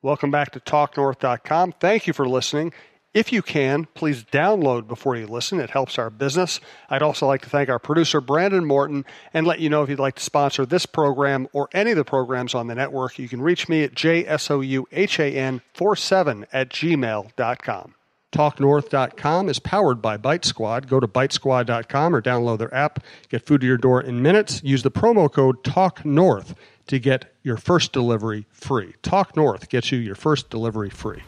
Welcome back to talknorth.com. Thank you for listening. If you can, please download before you listen. It helps our business. I'd also like to thank our producer, Brandon Morton, and let you know if you'd like to sponsor this program or any of the programs on the network, you can reach me at mshsl-org@gmail.com. talknorth.com is powered by Bite Squad. Go to bitesquad.com or download their app. Get food to your door in minutes. Use the promo code TALKNORTH to get your first delivery free. Talk North gets you your first delivery free.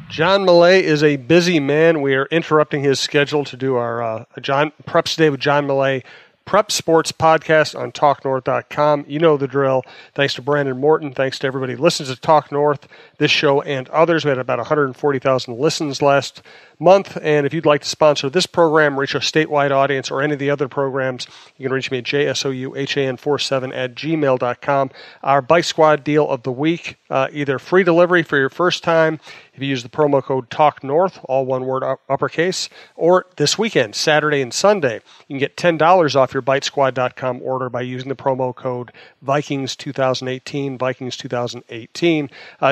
John Millea is a busy man. We are interrupting his schedule to do our Preps Day with John Millea Prep Sports podcast on talknorth.com. You know the drill. Thanks to Brandon Morton. Thanks to everybody who listens to Talk North, this show, and others. We had about 140,000 listens last month. And if you'd like to sponsor this program, reach a statewide audience, or any of the other programs, you can reach me at jsouhan47@gmail.com. Our Bike Squad deal of the week, either free delivery for your first time if you use the promo code TALKNORTH, all one word uppercase, or this weekend, Saturday and Sunday, you can get $10 off your bitesquad.com order by using the promo code Vikings2018, Vikings2018.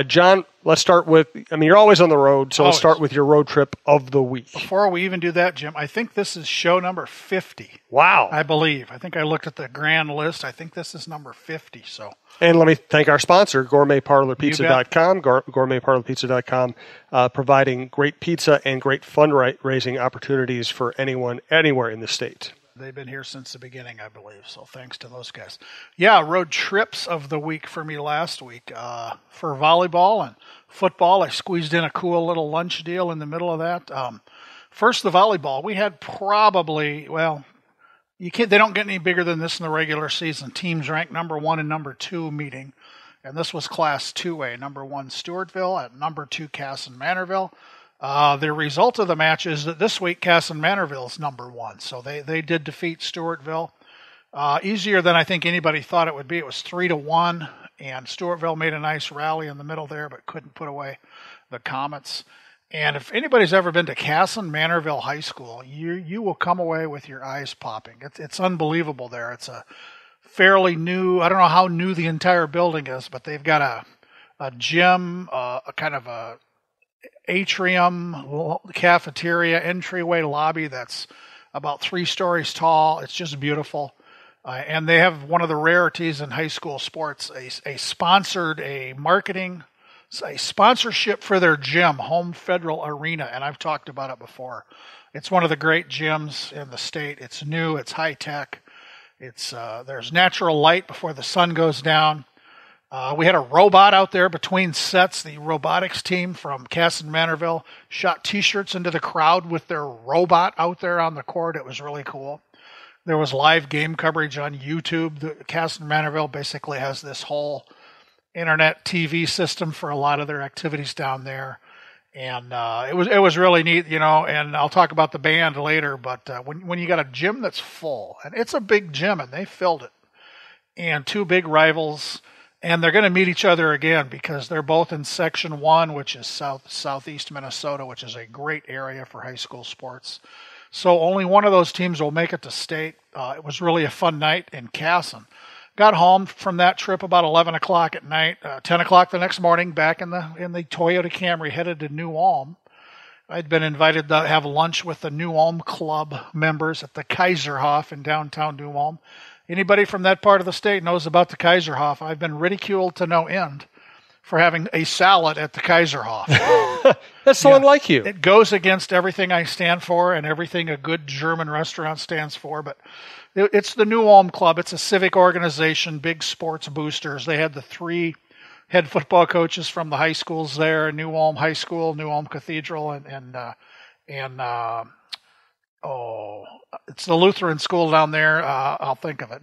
John, let's start with, you're always on the road, so let's start with your road trip of the week. Before we even do that, Jim, I think this is show number 50. Wow. I believe. I think I looked at the grand list. I think this is number 50. So. And let me thank our sponsor, gourmetparlorpizza.com, gourmetparlorpizza.com, providing great pizza and great fundraising opportunities for anyone, anywhere in the state. They've been here since the beginning, I believe, so thanks to those guys. Yeah, road trips of the week for me last week. For volleyball and football, I squeezed in a cool little lunch deal in the middle of that. First, the volleyball. We had probably, they don't get any bigger than this in the regular season. Teams ranked number 1 and number 2 meeting, and this was Class 2A. Number 1, Stewartville, at number 2, Casson-Manorville. The result of the match is that this week Casson-Manorville is number 1, so they did defeat Stewartville. Easier than I think anybody thought it would be. It was 3-1, and Stewartville made a nice rally in the middle there, but couldn't put away the Comets. And if anybody's ever been to Casson-Manorville High School, you will come away with your eyes popping. It's unbelievable there. It's a fairly new, I don't know how new the entire building is, but they've got a gym, a kind of a atrium, cafeteria, entryway lobby that's about 3 stories tall. It's just beautiful. And they have one of the rarities in high school sports, a sponsorship for their gym, Home Federal Arena. And I've talked about it before. It's one of the great gyms in the state. It's new. It's high tech. There's natural light before the sun goes down. We had a robot out there between sets. The robotics team from Casson-Manorville shot T-shirts into the crowd with their robot out there on the court. It was really cool. There was live game coverage on YouTube. Casson-Manorville basically has this whole internet TV system for a lot of their activities down there. And it was really neat, and I'll talk about the band later, but when you got a gym that's full, and it's a big gym, and they filled it, and 2 big rivals. And they're going to meet each other again because they're both in Section 1, which is southeast Minnesota, which is a great area for high school sports. So only one of those teams will make it to state. It was really a fun night in Casson. Got home from that trip about 11 o'clock at night. 10 o'clock the next morning, back in the Toyota Camry, headed to New Ulm. I'd been invited to have lunch with the New Ulm Club members at the Kaiserhof in downtown New Ulm. Anybody from that part of the state knows about the Kaiserhof. I've been ridiculed to no end for having a salad at the Kaiserhof. That's so unlike you. It goes against everything I stand for and everything a good German restaurant stands for, but it's the New Ulm Club. It's a civic organization, big sports boosters. They had the 3 head football coaches from the high schools there, New Ulm High School, New Ulm Cathedral, and it's the Lutheran school down there. I'll think of it.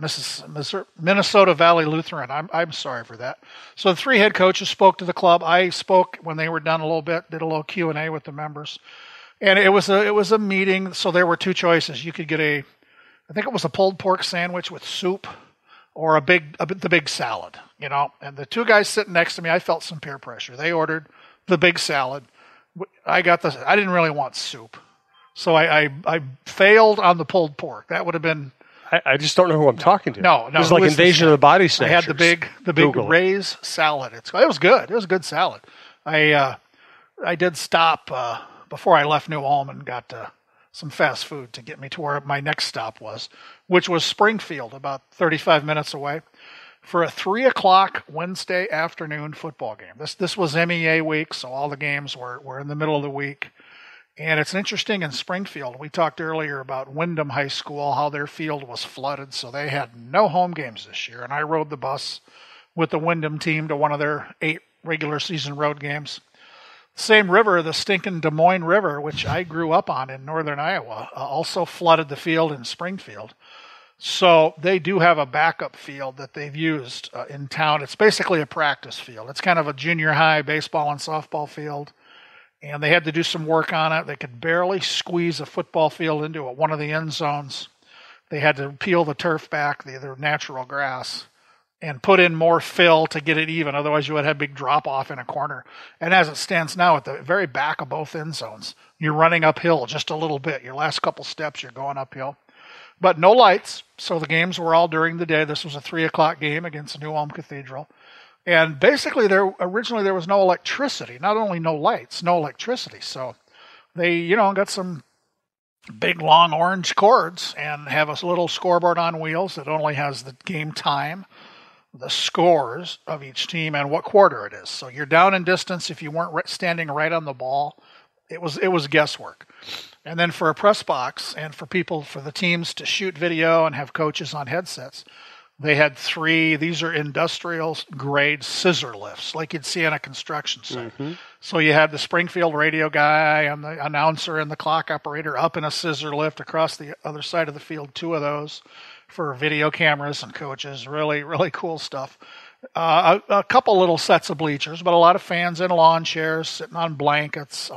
Minnesota Valley Lutheran. I'm sorry for that. So the 3 head coaches spoke to the club. I spoke when they were done a little bit, did a little Q&A with the members. And it was a meeting. So there were 2 choices. You could get I think it was a pulled pork sandwich with soup or the big salad, and the 2 guys sitting next to me, I felt some peer pressure. They ordered the big salad. I didn't really want soup. So I failed on the pulled pork. That would have been. I just don't know who I'm talking to. No. It's like Invasion of the Body Snatchers. I had the big Google Ray's salad. It was good. It was a good salad. I did stop before I left New Ulm and got some fast food to get me to where my next stop was, which was Springfield, about 35 minutes away, for a 3:00 Wednesday afternoon football game. This was MEA week, so all the games were in the middle of the week. And it's interesting in Springfield. We talked earlier about Windham High School, how their field was flooded, so they had no home games this year. And I rode the bus with the Windham team to one of their 8 regular season road games. Same river, the stinking Des Moines River, which I grew up on in northern Iowa, also flooded the field in Springfield. So they do have a backup field that they've used in town. It's basically a practice field. It's kind of a junior high baseball and softball field. And they had to do some work on it. They could barely squeeze a football field into one of the end zones. They had to peel the turf back, the natural grass, and put in more fill to get it even. Otherwise, you would have a big drop-off in a corner. And as it stands now, at the very back of both end zones, you're running uphill just a little bit. Your last couple steps, you're going uphill. But no lights, so the games were all during the day. This was a 3:00 game against New Ulm Cathedral. And basically, originally there was no electricity. Not only no lights, no electricity. So they, got some big long orange cords and have a little scoreboard on wheels that only has the game time, the scores of each team, and what quarter it is. So you're down in distance if you weren't standing right on the ball. It was guesswork. And then for a press box and for the teams to shoot video and have coaches on headsets, they had 3, these are industrial grade scissor lifts, like you'd see on a construction site. Mm-hmm. So you had the Springfield radio guy and the announcer and the clock operator up in a scissor lift across the other side of the field, 2 of those for video cameras and coaches. Really, really cool stuff. A couple little sets of bleachers, but a lot of fans in lawn chairs sitting on blankets.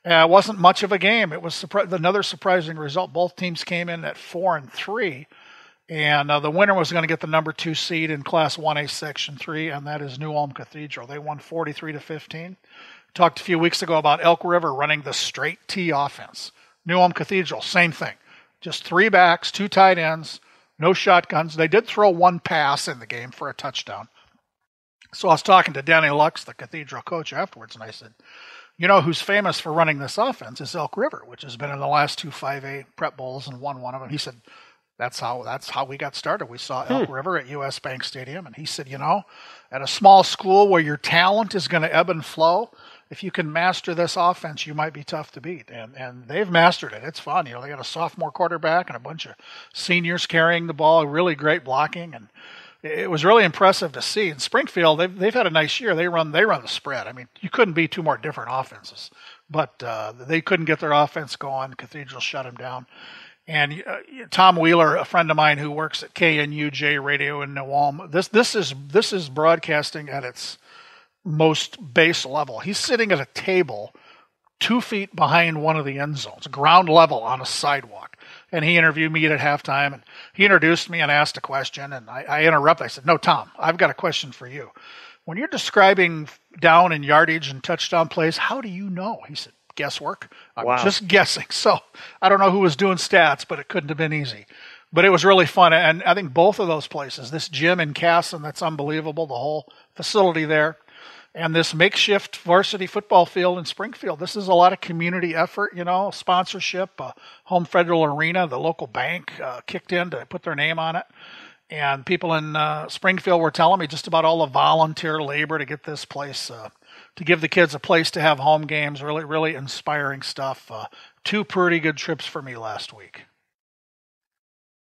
It wasn't much of a game. It was another surprising result. Both teams came in at 4-3. And the winner was going to get the number 2 seed in Class 1A Section 3, and that is New Ulm Cathedral. They won 43-15. Talked a few weeks ago about Elk River running the straight T offense. New Ulm Cathedral, same thing. Just 3 backs, 2 tight ends, no shotguns. They did throw 1 pass in the game for a touchdown. So I was talking to Danny Lux, the Cathedral coach, afterwards, and I said, who's famous for running this offense is Elk River, which has been in the last 2 5A prep bowls and won one of them. He said, That's how we got started. We saw Elk River at U.S. Bank Stadium, and he said, at a small school where your talent is going to ebb and flow, if you can master this offense, you might be tough to beat. And they've mastered it. It's fun. They got a sophomore quarterback and a bunch of seniors carrying the ball, really great blocking, and it was really impressive to see. In Springfield, they've had a nice year. They run the spread. I mean, you couldn't be 2 more different offenses, but they couldn't get their offense going. Cathedral shut them down. And Tom Wheeler, a friend of mine who works at KNUJ Radio in New Ulm, this is broadcasting at its most base level. He's sitting at a table 2 feet behind one of the end zones, ground level on a sidewalk. And he interviewed me at halftime, and he introduced me and asked a question, and I interrupted. I said, "No, Tom, I've got a question for you. When you're describing down and yardage and touchdown plays, how do you know?" He said, "Guesswork. I'm just guessing." So I don't know who was doing stats, but it couldn't have been easy. But it was really fun. And I think both of those places, this gym in Casson, that's unbelievable, the whole facility there, and this makeshift varsity football field in Springfield, this is a lot of community effort, sponsorship. Home Federal Arena, the local bank, kicked in to put their name on it. And people in Springfield were telling me just about all the volunteer labor to get this place, to give the kids a place to have home games. Really, really inspiring stuff. 2 pretty good trips for me last week.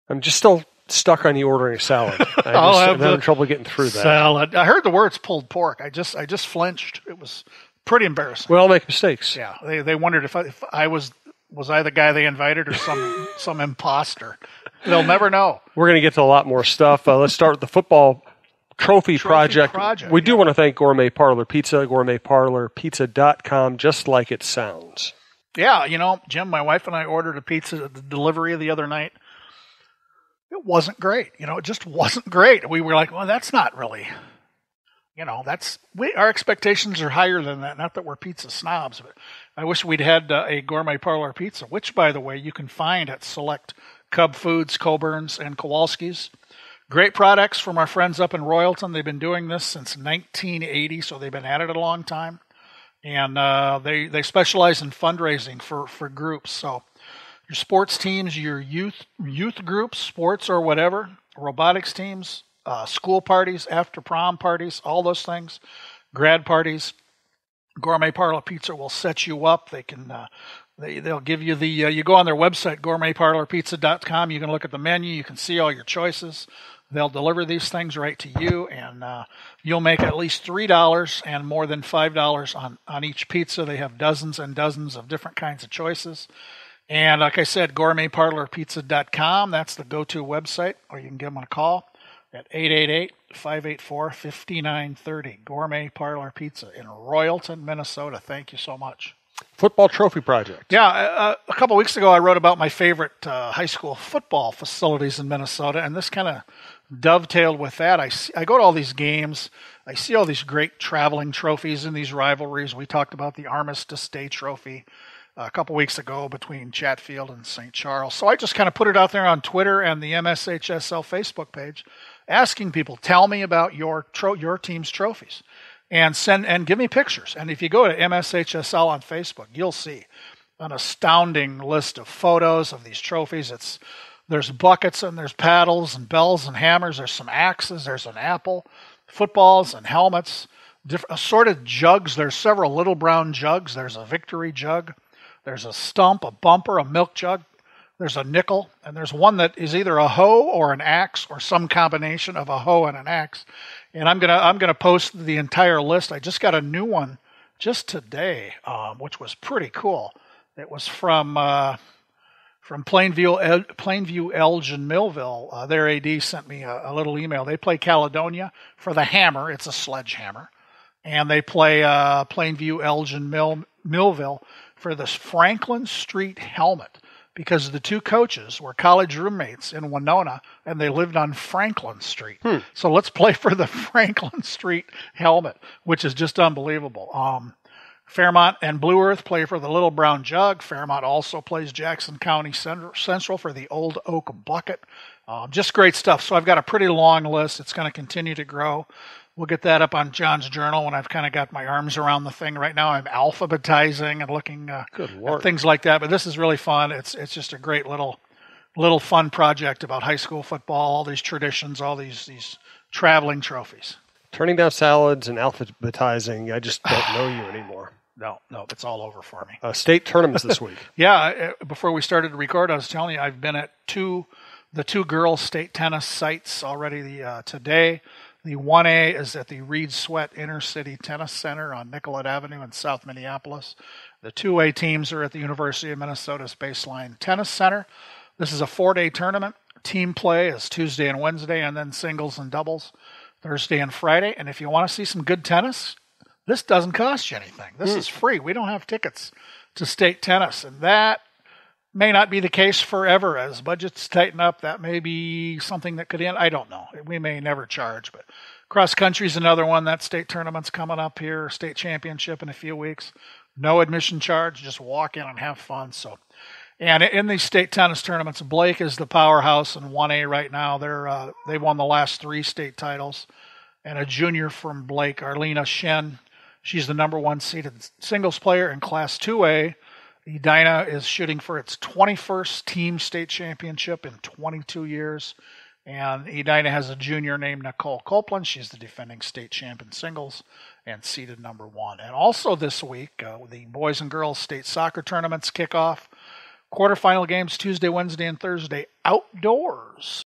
I'm just still stuck on you ordering a salad. I'm having trouble getting through that. Salad. I heard the words pulled pork. I just flinched. It was pretty embarrassing. We all make mistakes. Yeah, they wondered if I was I the guy they invited or some imposter. They'll never know. We're going to get to a lot more stuff. Let's start with the football trophy project. We do want to thank Gourmet Parlor Pizza, gourmetparlorpizza.com, just like it sounds. Yeah, Jim, my wife and I ordered a pizza delivery the other night. It wasn't great. It just wasn't great. We were like, well, that's not really, our expectations are higher than that. Not that we're pizza snobs, but I wish we'd had a Gourmet Parlor Pizza, which, by the way, you can find at select Cub Foods, Coburn's, and Kowalski's. Great products from our friends up in Royalton. They've been doing this since 1980, so they've been at it a long time. And they specialize in fundraising for groups. So your sports teams, your youth groups, sports or whatever, robotics teams, school parties, after prom parties, all those things, grad parties. Gourmet Parlor Pizza will set you up. They can they'll give you you go on their website, gourmetparlorpizza.com. You can look at the menu. You can see all your choices. They'll deliver these things right to you, and you'll make at least $3 and more than $5 on each pizza. They have dozens and dozens of different kinds of choices. And like I said, gourmetparlorpizza.com, that's the go-to website, or you can give them a call at 888-584-5930. Gourmet Parlor Pizza in Royalton, Minnesota. Thank you so much. Football Trophy Project. Yeah, a couple of weeks ago I wrote about my favorite high school football facilities in Minnesota, and this kind of dovetailed with that. I go to all these games. I see all these great traveling trophies in these rivalries. We talked about the Armistice Day Trophy a couple weeks ago between Chatfield and St. Charles. So I just kind of put it out there on Twitter and the MSHSL Facebook page, asking people, tell me about your team's trophies, and give me pictures. And if you go to MSHSL on Facebook, you'll see an astounding list of photos of these trophies. There's buckets and there's paddles and bells and hammers. There's some axes. There's an apple, footballs and helmets, assorted jugs. There's several little brown jugs. There's a victory jug. There's a stump, a bumper, a milk jug. There's a nickel, and there's one that is either a hoe or an axe or some combination of a hoe and an axe. And I'm gonna post the entire list. I just got a new one just today, which was pretty cool. It was from Plainview, Elgin, Millville. Their AD sent me a little email. They play Caledonia for the hammer. It's a sledgehammer, and they play Plainview, Elgin, Millville for this Franklin Street helmet, because the two coaches were college roommates in Winona, and they lived on Franklin Street. So let's play for the Franklin Street helmet, which is just unbelievable. Fairmont and Blue Earth play for the Little Brown Jug. Fairmont also plays Jackson County Central for the Old Oak Bucket. Just great stuff. So I've got a pretty long list. It's going to continue to grow. We'll get that up on John's Journal when I've kind of got my arms around the thing. Right now I'm alphabetizing and looking at things like that. But this is really fun. It's just a great little fun project about high school football, all these traditions, all these traveling trophies. Turning down salads and alphabetizing, I just don't know you anymore. No, it's all over for me. State tournaments this week. Yeah, before we started to record, I was telling you I've been at the two girls' state tennis sites already today. The 1A is at the Reed Sweat Intercity Tennis Center on Nicollet Avenue in South Minneapolis. The 2A teams are at the University of Minnesota's Baseline Tennis Center. This is a 4-day tournament. Team play is Tuesday and Wednesday, and then singles and doubles Thursday and Friday. And if you want to see some good tennis, this doesn't cost you anything. This is free. We don't have tickets to state tennis, and that may not be the case forever. As budgets tighten up, that may be something that could end. I don't know. We may never charge, but cross country is another one. That state tournament's coming up here, state championship in a few weeks. No admission charge. Just walk in and have fun. And in these state tennis tournaments, Blake is the powerhouse in 1A right now. They won the last 3 state titles. And a junior from Blake, Arlena Shen, she's the number 1 seeded singles player in Class 2A. Edina is shooting for its 21st team state championship in 22 years. And Edina has a junior named Nicole Copeland. She's the defending state champion singles and seeded number 1. And also this week, the boys and girls state soccer tournaments kick off. Quarterfinal games Tuesday, Wednesday, and Thursday outdoors